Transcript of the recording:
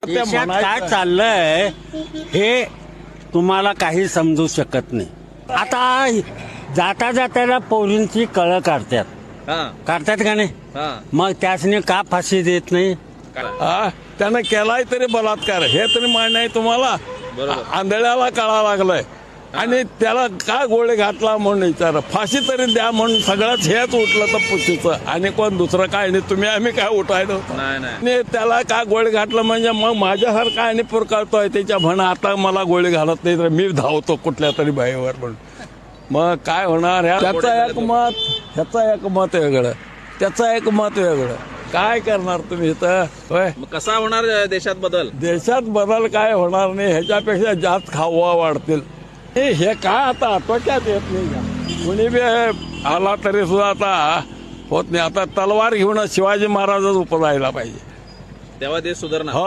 देशात काय चाललंय हे तुम्हाला काही समजू शकत नाही. आता जाता जाताना पोरींची कळ काढतात काढतात का नाही. मग त्यासनी का फाशी देत नाही. त्यानं केलाय तरी बलात्कार हे तरी मान्य आहे तुम्हाला. आंधळ्याला कळा लागलाय आणि त्याला का गोळे घातला म्हणून विचार फाशी तरी द्या म्हणून सगळ्यात हेच उठलं तर पुशीचं आणि कोण दुसरं काय नाही. तुम्ही आम्ही काय उठायला नाही. त्याला का गोळे घातलं म्हणजे मग माझ्यासारखा आणि पुरकारतोय त्याच्या म्हणा आता मला गोळी घालत नाही तर मी धावतो कुठल्या तरी बाईवर म्हणून. मग काय होणार. त्याचं एक मत ह्याचं एक मत वेगळं त्याचं एक मत वेगळं. काय करणार तुम्ही इथं होय. कसा होणार देशात बदल. देशात बदल काय होणार नाही. ह्याच्यापेक्षा जास्त खावा वाढतील. हे काय आता आटोक्यात येत नाही का. कुणी बी आला तरी सुद्धा आता होत नाही. आता तलवार घेऊन शिवाजी महाराजच उपजायला पाहिजे तेव्हा देश सुधारणार. हो.